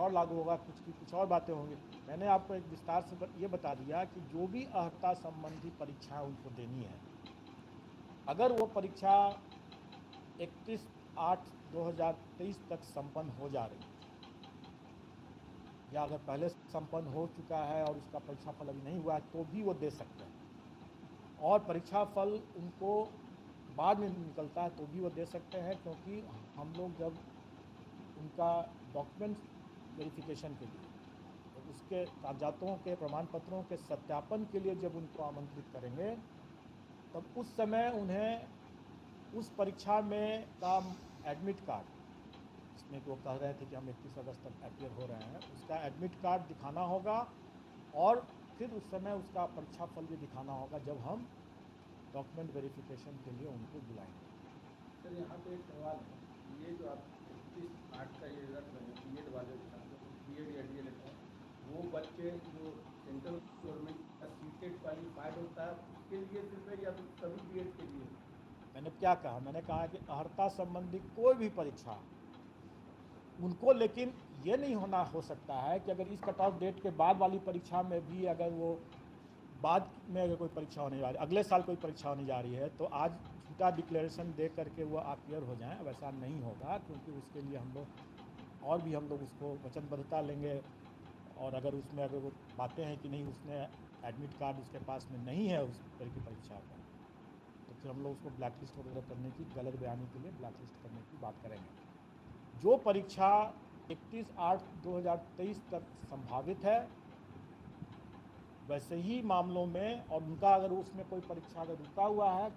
और लागू होगा, कुछ की कुछ और बातें होंगी। मैंने आपको एक विस्तार से ये बता दिया कि जो भी अर्हता संबंधी परीक्षाएं उनको देनी है, अगर वो परीक्षा 31/8/2023 तक संपन्न हो जा रही है, या अगर पहले संपन्न हो चुका है और उसका परीक्षा फल अभी नहीं हुआ है, तो भी वो दे सकते हैं। और परीक्षा फल उनको बाद में निकलता है तो भी वो दे सकते हैं, क्योंकि हम लोग जब उनका डॉक्यूमेंट वेरिफिकेशन के लिए, तो उसके कागजातों के प्रमाण पत्रों के सत्यापन के लिए जब उनको आमंत्रित करेंगे, तब उस समय उन्हें उस परीक्षा में का एडमिट कार्ड, जिसमें वो कह रहे थे कि हम 31 अगस्त तक अपियर हो रहे हैं, उसका एडमिट कार्ड दिखाना होगा, और फिर उस समय उसका परीक्षा फल भी दिखाना होगा जब हम डॉक्यूमेंट वेरिफिकेशन के लिए उनको बुलाएंगे। सर यहाँ पे एक सवाल है, ये जो आप 31/8 का ये रख रहे हैं बी एड वाले छात्रों, बी एड या डी एल एड, वो बच्चे जो सेंट्रल गवर्नमेंट का सीटेट क्वालिफाइड होता है उसके लिए सिर्फ है, या फिर सभी बी एड के लिए? मैंने क्या कहा? मैंने कहा कि अर्हता संबंधी कोई भी परीक्षा उनको, लेकिन ये नहीं हो सकता है कि अगर इस कट ऑफ डेट के बाद वाली परीक्षा में भी अगर वो बाद में अगर कोई परीक्षा होने जा रही है, अगले साल कोई परीक्षा होने जा रही है, तो आज झूठा डिक्लेरेशन दे करके वो अपियर हो जाएं, वैसा नहीं होगा। क्योंकि उसके लिए हम लोग और भी हम लोग उसको वचनबद्धता लेंगे, और अगर उसमें अगर वो बातें हैं कि नहीं उसने एडमिट कार्ड उसके पास में नहीं है उस तरह की परीक्षा का, तो फिर हम लोग उसको ब्लैक लिस्ट वगैरह करने की, गलत बयानी के लिए ब्लैक लिस्ट करने की बात करेंगे। जो परीक्षा 31/8/2023 तक संभावित है, वैसे ही मामलों में, और उनका अगर उसमें कोई परीक्षा अगर रुका हुआ है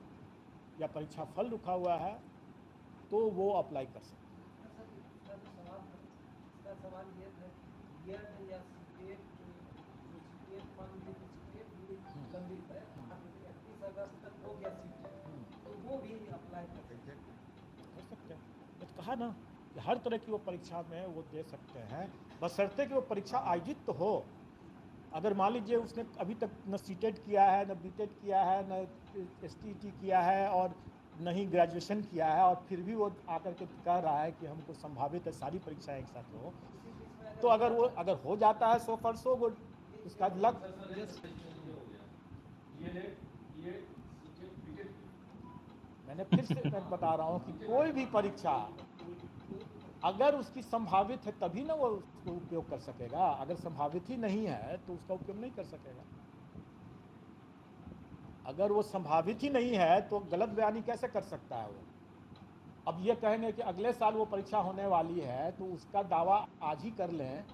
या परीक्षा फल रुका हुआ है, तो वो अप्लाई कर सकते हैं। सवाल ये था कि बीएड या सीटेट, जो सीटेट मान लीजिए कि सीटेट भी लंबित है, 31 अगस्त तक हो गया सीटेट, तो वो भी अप्लाई कर सकते हैं। मैं तो कहा ना कि हर तरह की वो परीक्षा में वो दे सकते हैं, बशर्ते कि वो परीक्षा आयोजित तो हो। अगर मान लीजिए उसने अभी तक न सीटेट किया है, न बीटेट किया है, न एसटीईटी किया है, और न ही ग्रेजुएशन किया है, और फिर भी वो आकर के कह रहा है कि हमको संभावित है सारी परीक्षाएं एक साथ हो, तो अगर वो अगर हो जाता है 100% गुड, उसका लक। मैंने फिर से मैं बता रहा हूँ कि कोई भी परीक्षा अगर उसकी संभावित है तभी ना वो उसको उपयोग कर सकेगा, अगर संभावित ही नहीं है तो उसका उपयोग नहीं कर सकेगा। अगर वो संभावित ही नहीं है तो गलत बयानी कैसे कर सकता है वो? अब ये कहेंगे कि अगले साल वो परीक्षा होने वाली है, तो उसका दावा आज ही कर लें,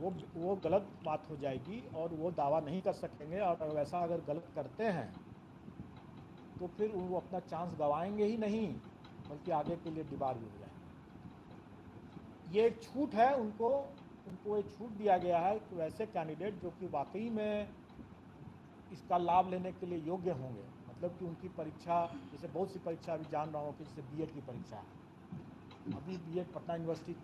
वो गलत बात हो जाएगी, और वो दावा नहीं कर सकेंगे। और वैसा अगर गलत करते हैं तो फिर वो अपना चांस गंवाएंगे ही नहीं, बल्कि आगे के लिए डिबार भी हो जाएंगे। ये एक छूट है उनको एक छूट दिया गया है कि वैसे कैंडिडेट जो कि वाकई में इसका लाभ लेने के लिए योग्य होंगे, मतलब कि उनकी परीक्षा, जैसे बहुत सी परीक्षा अभी जान रहा हूँ कि जैसे बीएड की परीक्षा है, अभी बीएड पटना यूनिवर्सिटी